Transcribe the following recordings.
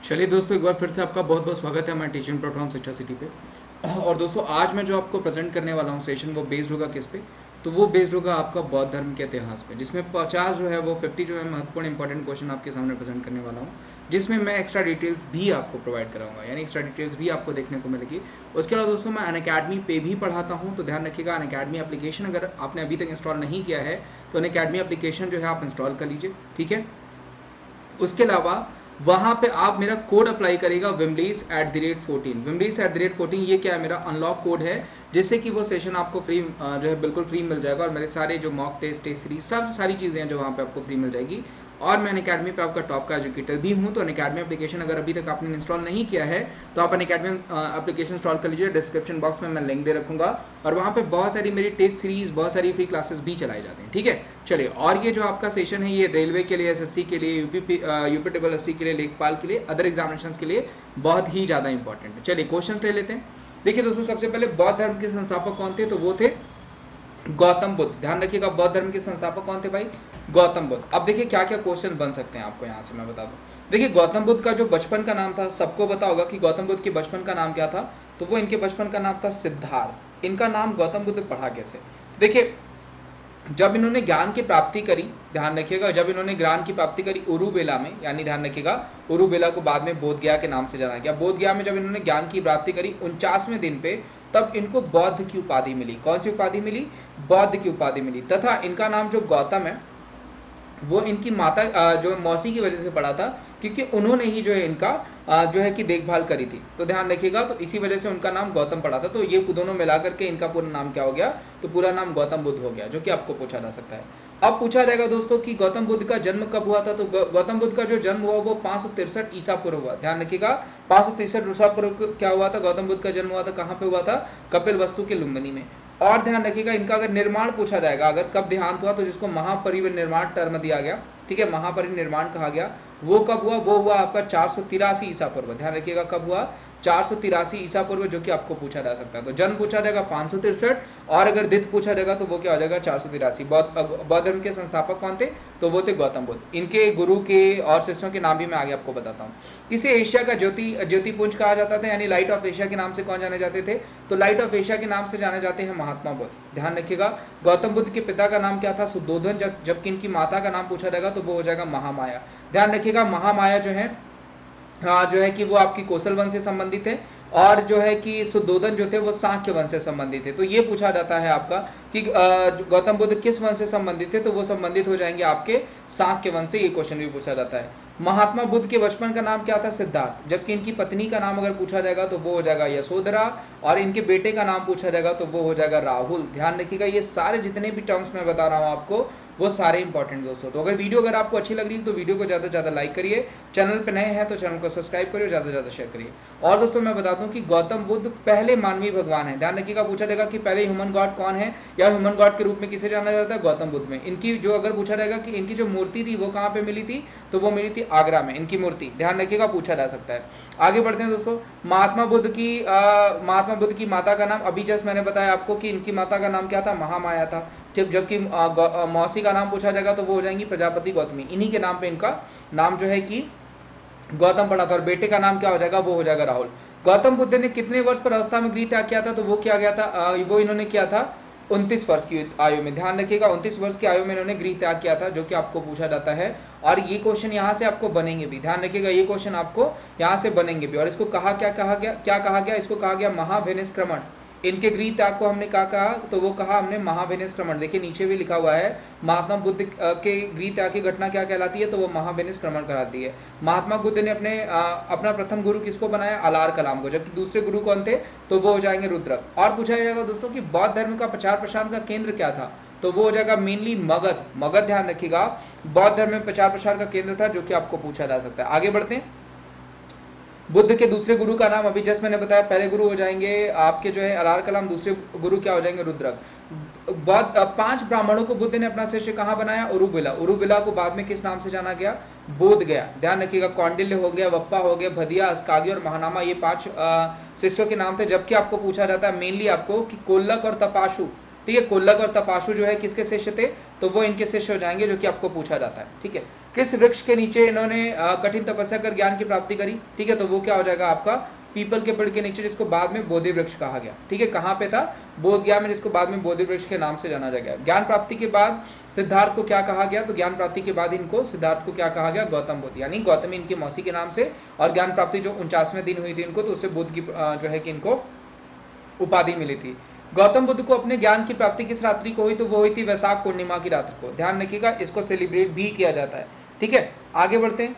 चलिए दोस्तों, एक बार फिर से आपका बहुत बहुत स्वागत है हमारे टीचिंग प्लेटफॉर्म शिक्षा सिटी पे। और दोस्तों, आज मैं जो आपको प्रेजेंट करने वाला हूँ सेशन, वो बेस्ड होगा किस पे? तो वो बेस्ड होगा आपका बौद्ध धर्म के इतिहास पे, जिसमें 50 जो है वो 50 जो है महत्वपूर्ण इंपॉर्टेंट क्वेश्चन आपके सामने प्रेजेंट करने वाला हूँ, जिसमें मैं एक्स्ट्रा डिटेल्स भी आपको प्रोवाइड कराऊंगा, यानी एक्स्ट्रा डिटेल्स भी आपको देखने को मिलेगी। उसके अलावा दोस्तों, मैं अनअकैडमी पे भी पढ़ाता हूँ, तो ध्यान रखिएगा अनअकैडमी एप्लीकेशन अगर आपने अभी तक इंस्टॉल नहीं किया है तो अनअकैडमी एप्लीकेशन जो है आप इंस्टॉल कर लीजिए, ठीक है। उसके अलावा वहाँ पे आप मेरा कोड अप्लाई करेगा wimleys@14। wimleys@14 ये क्या है? मेरा अनलॉक कोड है, जिससे कि वो सेशन आपको फ्री जो है बिल्कुल फ्री मिल जाएगा, और मेरे सारे जो मॉक टेस्ट सीरीज सब सारी चीज़ें हैं जो वहाँ पे आपको फ्री मिल जाएगी। और मैं अनअकैडमी पे आपका टॉप का एजुकेटर भी हूँ, तो अनअकैडमी एप्लीकेशन अगर अभी तक आपने इंस्टॉल नहीं किया है तो आप अनअकैडमी एप्लीकेशन इंस्टॉल कर लीजिए। डिस्क्रिप्शन बॉक्स में मैं लिंक दे रखूँगा, और वहाँ पे बहुत सारी मेरी टेस्ट सीरीज, बहुत सारी फ्री क्लासेस भी चलाई जाती हैं, ठीक है। चलिए, और ये जो आपका सेशन है ये रेलवे के लिए, एसएससी के लिए, यूपी ट्रिपल एससी के लिए, लेखपाल के लिए, अदर एग्जामिनेशन के लिए बहुत ही ज़्यादा इंपॉर्टेंट है। चलिए क्वेश्चन ले लेते हैं। देखिए दोस्तों, सबसे पहले बौद्ध धर्म के संस्थापक कौन थे? तो वो थे गौतम बुद्ध। ध्यान रखिएगा, बौद्ध धर्म के संस्थापक कौन थे भाई? गौतम बुद्ध। अब देखिए क्या क्या क्वेश्चन बन सकते हैं आपको यहाँ से मैं बता दूं। देखिए, गौतम बुद्ध का जो बचपन का नाम था, सबको पता होगा कि गौतम बुद्ध के बचपन का नाम क्या था। तो वो इनके बचपन का नाम था सिद्धार्थ। इनका नाम गौतम बुद्ध पढ़ा कैसे? देखिए, जब इन्होंने ज्ञान की प्राप्ति करी, ध्यान रखिएगा, जब इन्होंने ज्ञान की प्राप्ति करी उरुबेला में, यानी ध्यान रखिएगा उरुबेला को बाद में बोध गया के नाम से जाना गया। बोध गया में जब इन्होंने ज्ञान की प्राप्ति करी 49वें दिन पे, तब इनको बौद्ध की उपाधि मिली। कौन सी उपाधि मिली? बौद्ध की उपाधि मिली। तथा इनका नाम जो गौतम है वो इनकी माता जो मौसी की वजह से पड़ा था, क्योंकि उन्होंने ही जो है इनका जो है कि देखभाल करी थी। तो ध्यान रखिएगा, तो इसी वजह से उनका नाम गौतम पड़ा था। तो ये दोनों मिला करके इनका पूरा नाम क्या हो गया? तो पूरा नाम गौतम बुद्ध हो गया, जो कि आपको पूछा जा सकता है। अब पूछा जाएगा दोस्तों कि गौतम बुद्ध का जन्म कब हुआ था? तो गौतम बुद्ध का जो जन्म हुआ वो 563 ईसा पूर्व हुआ। ध्यान रखिएगा, 563 ईसा पूर्व क्या हुआ था? गौतम बुद्ध का जन्म हुआ था। कहाँ पे हुआ था? कपिल वस्तु के लुम्बिनी में। और ध्यान रखिएगा, इनका अगर निर्माण पूछा जाएगा, अगर कब देहांत हुआ, तो जिसको महापरिनिर्वाण टर्म दिया गया, ठीक है, महापरिनिर्वाण कहा गया, वो कब हुआ? वो हुआ आपका 483 ईसा पूर्व। ध्यान रखिएगा कब हुआ? 483 ईसा पूर्व, जो कि आपको पूछा जा सकता है। तो जन्म पूछा जाएगा 563, और अगर दित पूछा जाएगा तो वो क्या हो जाएगा? 483। बौद्ध धर्म के संस्थापक कौन थे? तो वो थे गौतम बुद्ध। इनके गुरु के और शिष्यों के नाम भी मैं आगे आपको बताता हूँ। किसे एशिया का ज्योतिपुंज कहा जाता था, यानी लाइट ऑफ एशिया के नाम से कौन जाने जाते थे? तो लाइट ऑफ एशिया के नाम से जाने जाते हैं महात्मा बुद्ध। ध्यान रखिएगा, गौतम बुद्ध के पिता का नाम क्या था? सुद्धोधन। जबकि इनकी माता का नाम पूछा जाएगा तो वो हो जाएगा महामाया। ध्यान रखिएगा, महामाया जो है कि वो आपकी कौशल वंश से संबंधित है, और जो है कि सुद्धोधन जो थे वो सांख्य वंश से संबंधित है। तो ये पूछा जाता है आपका कि गौतम बुद्ध किस वंश से संबंधित थे? तो वो संबंधित हो जाएंगे आपके सांख्य वंश से। ये क्वेश्चन भी पूछा जाता है। महात्मा बुद्ध के बचपन का नाम क्या था? सिद्धार्थ। जबकि इनकी पत्नी का नाम अगर पूछा जाएगा तो वो हो जाएगा यशोधरा, और इनके बेटे का नाम पूछा जाएगा तो वो हो जाएगा राहुल। ध्यान रखिएगा, ये सारे जितने भी टर्म्स मैं बता रहा हूँ आपको, वो सारे इंपॉर्टेंट दोस्तों। तो अगर आपको अच्छी लग रही है तो वीडियो को ज़्यादा से ज़्यादा लाइक करिए, चैनल पे नए हैं तो चैनल को सब्सक्राइब करिए, ज़्यादा से ज़्यादा शेयर करिए। और दोस्तों मैं बता दूं कि गौतम बुद्ध पहले मानवीय भगवान है। ध्यान रखिएगा, पूछा जाएगा कि पहले ह्यूमन गॉड कौन है, या ह्यूमन गॉड के रूप में किसे जाना जाता है? गौतम बुद्ध में। इनकी जो अगर पूछा जाएगा कि इनकी जो मूर्ति थी वो कहाँ पे मिली थी, तो वो मिली थी आगरा में, इनकी मूर्ति। ध्यान रखिएगा, पूछा जा सकता है। आगे बढ़ते हैं दोस्तों। महात्मा बुद्ध की माता का नाम, अभी जस्ट मैंने बताया आपको कि इनकी माता का नाम क्या था? महामाया था। जबकि मौसी का नाम पूछा जाएगा तो वो हो जाएंगी प्रजापति गौतमी। इन्हीं के नाम पे इनका नाम जो है कि गौतम पड़ा था। और बेटे का नाम क्या हो जाएगा? वो हो जाएगा राहुल। गौतम बुद्ध ने कितने वर्ष पर अवस्था में गृह त्याग किया था? तो वो किया गया था, वो इन्होंने किया था 29 वर्ष की आयु में। ध्यान रखिएगा, 29 वर्ष की आयु में इन्होंने गृह त्याग किया था, जो कि आपको पूछा जाता है। और ये क्वेश्चन यहाँ से आपको बनेंगे भी। ध्यान रखिएगा, ये क्वेश्चन आपको यहाँ से बनेंगे भी। और इसको क्या कहा गया? इसको कहा गया महाविनिष्क्रमण। इनके गृह त्याग को हमने क्या कहा? तो वो कहा हमने महाविनिष्क्रमण। देखिए नीचे भी लिखा हुआ है, महात्मा बुद्ध के गृह त्याग की घटना क्या कहलाती है? तो वो महाविनिष्क्रमण कहलाती है। महात्मा बुद्ध ने अपना प्रथम गुरु किसको बनाया? अलार कलाम को। जबकि दूसरे गुरु कौन थे? तो वो हो जाएंगे रुद्रक। और पूछा जाएगा दोस्तों कि बौद्ध धर्म का प्रचार प्रसार का केंद्र क्या था? तो वो हो जाएगा मेनली मगध। ध्यान रखिएगा, बौद्ध धर्म में प्रचार प्रसार का केंद्र था, जो कि आपको पूछा जा सकता है। आगे बढ़ते हैं। बुद्ध के दूसरे गुरु का नाम अभी जस्ट मैंने बताया, पहले गुरु हो जाएंगे आपके जो है अलार कलाम, दूसरे गुरु क्या हो जाएंगे? रुद्रक। 5 ब्राह्मणों को बुद्ध ने अपना शिष्य कहाँ बनाया? उरुबिला। उरुबिला को बाद में किस नाम से जाना गया? बोध गया। ध्यान रखिएगा, कौंडिल्य हो गया, वप्पा हो गया, भदिया, अस्कागी और महानामा, ये 5 शिष्यों के नाम थे। जबकि आपको पूछा जाता है मेनली आपको कि कोल्लक और तपाशु, ठीक है। कोल्लक और तपाशु जो है किसके शिष्य थे, तो वो इनके शिष्य हो जाएंगे, जो कि आपको पूछा जाता है। ठीक है, किस वृक्ष के नीचे इन्होंने कठिन तपस्या कर ज्ञान की प्राप्ति करी, ठीक है, तो वो क्या हो जाएगा आपका पीपल के पेड़ के नीचे, जिसको बाद में बोधि वृक्ष कहा गया। ठीक है, कहाँ पे था, बोध गया में, जिसको बाद में बोधि वृक्ष के नाम से जाना जाएगा। ज्ञान प्राप्ति के बाद सिद्धार्थ को क्या कहा गया, तो ज्ञान प्राप्ति के बाद इनको सिद्धार्थ को क्या कहा गया, गौतम बुद्ध, यानी गौतमी इनकी मौसी के नाम से, और ज्ञान प्राप्ति जो 49वें दिन हुई थी इनको, तो उससे बुद्ध की जो है कि इनको उपाधि मिली थी। गौतम बुद्ध को अपने ज्ञान की प्राप्ति किस रात्रि को हुई, तो वो हुई थी वैशाख पूर्णिमा की रात्रि को। ध्यान रखिएगा, इसको सेलिब्रेट भी किया जाता है। ठीक है, आगे बढ़ते हैं।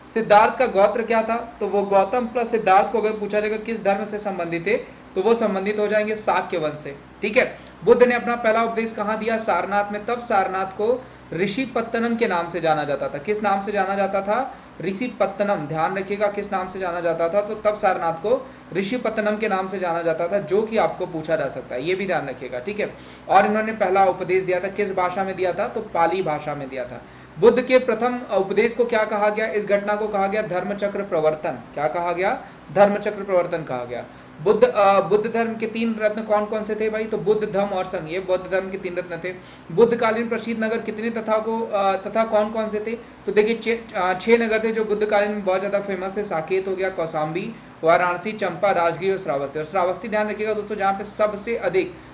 सिद्धार्थ का गोत्र क्या था, तो वो गौतम प्लस सिद्धार्थ को अगर पूछा जाएगा किस धर्म से संबंधित थे, तो वो संबंधित हो जाएंगे शाक्य वंश से। ठीक है, बुद्ध ने अपना पहला उपदेश कहाँ दिया, सारनाथ में। तब सारनाथ को ऋषि पत्तनम के नाम से जाना जाता था। किस नाम से जाना जाता था, ऋषि पत्तनम। ध्यान रखिएगा, किस नाम से जाना जाता था, तो तब सारनाथ को ऋषि पत्तनम के नाम से जाना जाता था, जो कि आपको पूछा जा सकता है, ये भी ध्यान रखिएगा। ठीक है, और इन्होंने पहला उपदेश दिया था, किस भाषा में दिया था, तो पाली भाषा में दिया था। बुद्ध के प्रथम उपदेश को क्या कहा गया, इस घटना को कहा गया धर्मचक्र प्रवर्तन। क्या कहा गया, धर्मचक्र प्रवर्तन कहा गया। बुद्ध धर्म के 3 रत्न कौन कौन से थे भाई, तो बुद्ध, धम्म और संघ, ये बौद्ध धर्म के 3 रत्न थे। बुद्धकालीन प्रसिद्ध नगर कितने तथा कौन कौन से थे, तो देखिए 6 नगर थे जो बुद्धकालीन में बहुत ज्यादा फेमस थे। साकेत हो गया, कौशाम्बी, वाराणसी, चंपा, राजगीर और श्रावस्ती। और श्रावस्ती ध्यान रखिएगा दोस्तों, जहाँ पे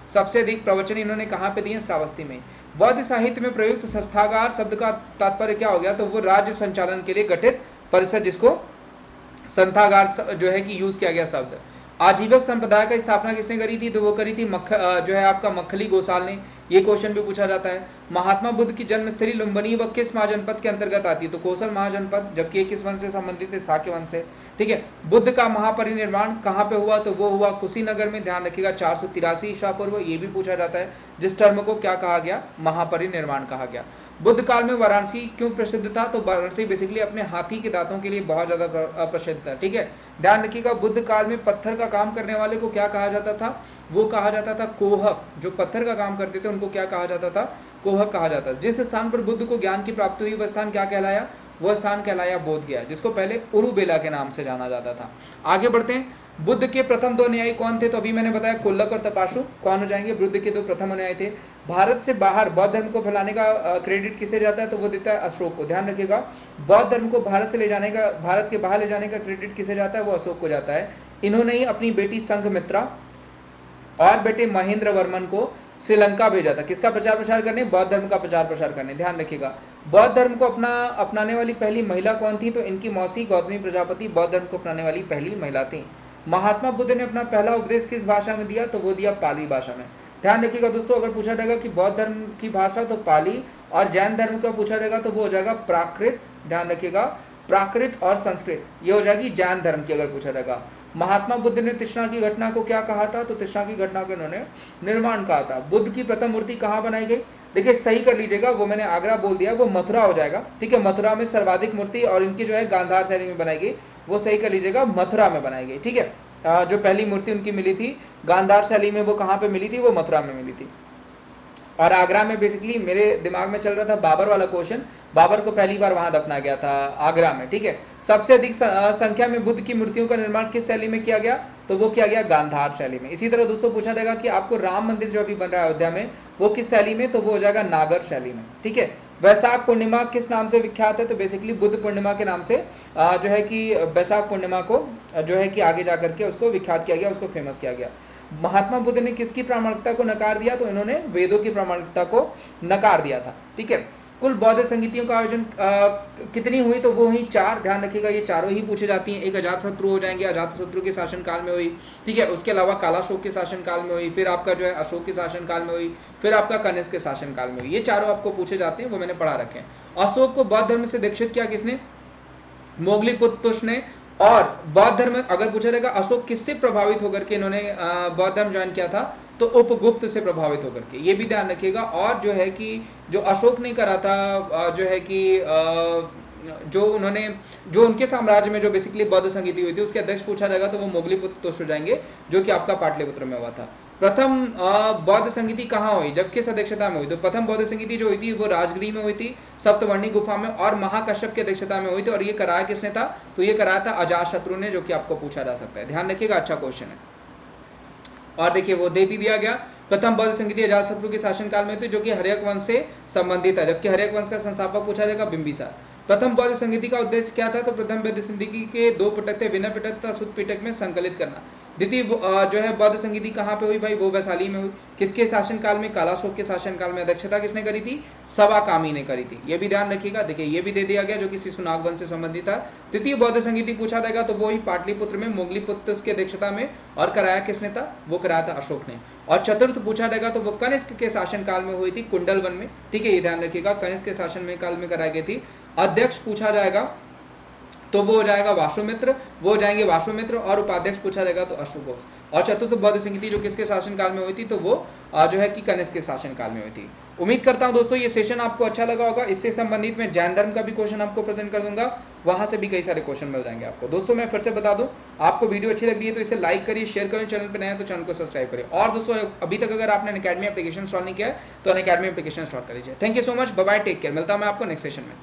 सबसे अधिक प्रवचन इन्होंने कहाँ पे दिए, श्रावस्ती में। बौद्ध साहित्य में प्रयुक्त संस्थागार शब्द का तात्पर्य क्या हो गया, तो वो राज्य संचालन के लिए गठित परिषद, जिसको संस्थागार जो है कि यूज किया गया शब्द। आजीवक संप्रदाय का स्थापना किसने करी थी, तो वो करी थी जो है आपका मखली गोसाल ने। ये क्वेश्चन भी पूछा जाता है। महात्मा बुद्ध की जन्मस्थली लुम्बिनी व किस महाजनपद के अंतर्गत आती है, तो कौशल महाजनपद, जबकि किस वंश से संबंधित है, शाक्य वंश से। ठीक है, बुद्ध का महापरिनिर्वाण कहाँ पे हुआ, तो वो हुआ कुशीनगर में। ध्यान रखिएगा 483 ईसा पूर्व, ये भी पूछा जाता है, जिस टर्म को क्या कहा गया, महापरिनिर्वाण कहा गया। बुद्ध काल में वाराणसी क्यों प्रसिद्ध था, तो वाराणसी बेसिकली अपने हाथी के दांतों के लिए बहुत ज्यादा प्रसिद्ध था। ठीक है, ध्यान रखिएगा, बुद्ध काल में पत्थर का काम करने वाले को क्या कहा जाता था, वो कहा जाता था कोहक। जो पत्थर का काम करते थे उनको क्या कहा जाता था, कोहक कहा जाता था। जिस स्थान पर बुद्ध को ज्ञान की प्राप्ति हुई वह स्थान क्या कहलाया, वह स्थान कहलाया बोध गया, जिसको पहले उरुबेला के नाम से जाना जाता था। आगे बढ़ते हैं। बुद्ध के प्रथम 2 अनुयायी कौन थे, तो अभी मैंने बताया कोल्लक और तपाशु कौन हो जाएंगे, बुद्ध के 2 प्रथम अनुयायी थे। भारत से बाहर बौद्ध धर्म को फैलाने का क्रेडिट किसे जाता है, तो वो देता है अशोक को। ध्यान रखिएगा, बौद्ध धर्म को भारत से ले जाने का, भारत के बाहर ले जाने का क्रेडिट किसे जाता है, वो अशोक को जाता है। इन्होंने ही अपनी बेटी संघमित्रा और बेटे महेंद्र वर्मन को श्रीलंका भेजा था, किसका प्रचार प्रसार करने, बौद्ध धर्म का प्रचार प्रसार करने। ध्यान रखिएगा, बौद्ध धर्म को अपनाने वाली पहली महिला कौन थी, तो इनकी मौसी गौतमी प्रजापति बौद्ध धर्म को अपनाने वाली पहली महिला थी। महात्मा बुद्ध ने अपना पहला उपदेश किस भाषा में दिया, तो वो दिया पाली भाषा में। ध्यान रखिएगा दोस्तों, अगर पूछा जाएगा कि बौद्ध धर्म की भाषा, तो पाली, और जैन धर्म का पूछा जाएगा तो वो हो जाएगा प्राकृत। ध्यान रखिएगा, प्राकृत और संस्कृत, ये हो जाएगी जैन धर्म की अगर पूछा जाएगा। महात्मा बुद्ध ने तृष्णा की घटना को क्या कहा था, तो तृष्णा की घटना को इन्होंने निर्माण कहा था। बुद्ध की प्रथम मूर्ति कहाँ बनाई गई, देखिए सही कर लीजिएगा, वो मैंने आगरा बोल दिया, वो मथुरा हो जाएगा। ठीक है, मथुरा में सर्वाधिक मूर्ति, और इनकी जो है गांधार शैली में बनाई गई, वो सही कर लीजिएगा, मथुरा में बनाई गई। ठीक है, जो पहली मूर्ति उनकी मिली थी गांधार शैली में, वो कहाँ पे मिली थी, वो मथुरा में मिली थी। और आगरा में बेसिकली मेरे दिमाग में चल रहा था बाबर वाला क्वेश्चन, बाबर को पहली बार वहां दफना गया था आगरा में। ठीक है, सबसे अधिक संख्या में बुद्ध की मूर्तियों का निर्माण किस शैली में किया गया, तो वो किया गया गांधार शैली में। इसी तरह दोस्तों पूछा जाएगा कि आपको राम मंदिर जो अभी बन रहा है अयोध्या में, वो किस शैली में, तो वो हो जाएगा नागर शैली में। ठीक है, वैशाख पूर्णिमा किस नाम से विख्यात है, तो बेसिकली बुद्ध पूर्णिमा के नाम से जो है कि वैशाख पूर्णिमा को जो है कि आगे जाकर के उसको विख्यात किया गया, उसको फेमस किया गया। महात्मा बुद्ध ने किसकी प्रामाणिकता को नकार दिया, तो इन्होंने वेदों की प्रामाणिकता को नकार दिया था। ठीक है, कुल बौद्ध संगीतियों का आयोजन कितनी हुई, तो वो हुई 4। ध्यान रखिएगा, ये चारों ही पूछे जाती हैं। एक अजातशत्रु हो जाएंगे, अजातशत्रु के शासनकाल में हुई। ठीक है, उसके अलावा कालाशोक के शासनकाल में हुई, फिर आपका जो है अशोक के शासनकाल में हुई, फिर आपका कनिष्क के शासनकाल में हुई। ये चारों आपको पूछे जाते हैं, वो मैंने पढ़ा रखे हैं। अशोक को बौद्ध धर्म से दीक्षित किया किसने, मोगलीपुत्तुष ने। और बौद्ध धर्म अगर पूछा जाएगा अशोक किससे प्रभावित होकर के इन्होंने बौद्ध धर्म ज्वाइन किया था, तो उपगुप्त से प्रभावित होकर के, ये भी ध्यान रखिएगा। और जो है कि जो अशोक ने करा था जो है कि जो उनके साम्राज्य में जो बेसिकली बौद्ध संगीति हुई थी, उसके अध्यक्ष पूछा जाएगा तो वो मोगलीपुत्तुष हो जाएंगे, जो कि आपका पाटलिपुत्र में हुआ था। प्रथम बौद्ध संगीति कहाँ हुई, जब किस अध्यक्षता में हुई, तो प्रथम बौद्ध संगीति जो हुई थी वो राजगिरी में हुई थी, सप्तवर्णी गुफा में, और महाकश्यप की अध्यक्षता में हुई थी। और ये कराया किसने था, तो ये कराया था अजातशत्रु ने, जो कि आपको पूछा जा सकता है। ध्यान रखिएगा, अच्छा क्वेश्चन है। और देखिए वो दे भी दिया गया, प्रथम बौद्ध संगीति अजातशत्रु के शासनकाल में हुई जो कि हर्यक वंश से संबंधित है, जबकि हर्यक वंश का संस्थापक पूछा जाएगा बिंबिसार। प्रथम बौद्ध संगीति का उद्देश्य क्या था? तो प्रथम बौद्ध संगीति के 2 पिटक थे, विनय पिटक तथा सुत्त पिटक में संकलित करना। द्वितीय जो है बौद्ध संगीति कहाँ पे हुई भाई? वो वैशाली में हुई। किसके शासनकाल में? कालाशोक के शासनकाल में। अध्यक्षता किसने करी थी? सवाकामी ने करी थी। ये भी ध्यान रखिएगा। देखिए ये भी दे दिया गया जो कि शिशुनाग वंश से संबंधित था। तृतीय बौद्ध संगीति पूछा जाएगा तो वो ही पाटलिपुत्र में मोगलीपुत्र की अध्यक्षता में, और कराया किसने था? वो कराया था अशोक ने। और चतुर्थ पूछा जाएगा तो वो कनिष्क के शासनकाल में हुई थी कुंडल वन में। ठीक है, ये ध्यान रखिएगा, कनिष्क के शासन में काल में कराई गई थी। अध्यक्ष पूछा जाएगा तो वो हो जाएगा वासुमित्र, वो हो जाएंगे वासुमित्र, और उपाध्यक्ष पूछा जाएगा तो अश्वघोष। और चतुर्थ बौद्ध संगीति जो किसके शासनकाल में हुई थी? तो वो जो है कि कनिष्क के शासनकाल में हुई थी। उम्मीद करता हूं दोस्तों ये सेशन आपको अच्छा लगा होगा। इससे संबंधित मैं जैन धर्म का भी क्वेश्चन आपको प्रेजेंट कर दूंगा, वहां से भी कई सारे क्वेश्चन मिल जाएंगे आपको। दोस्तों मैं फिर से बता दूं, आपको वीडियो अच्छी लग रही है तो इसे लाइक करिए, शेयर करिए, चैनल पर नया है तो चैनल को सब्सक्राइब करिए। और दोस्तों अभी तक अगर आपने अनअकैडमी एप्लीकेशन इंस्टॉल नहीं किया है तो अनअकैडमी एप्लीकेशन इंस्टॉल कर लीजिए। Thank you so much, bye bye, take care. मिलता हूं मैं आपको नेक्स्ट सेशन में।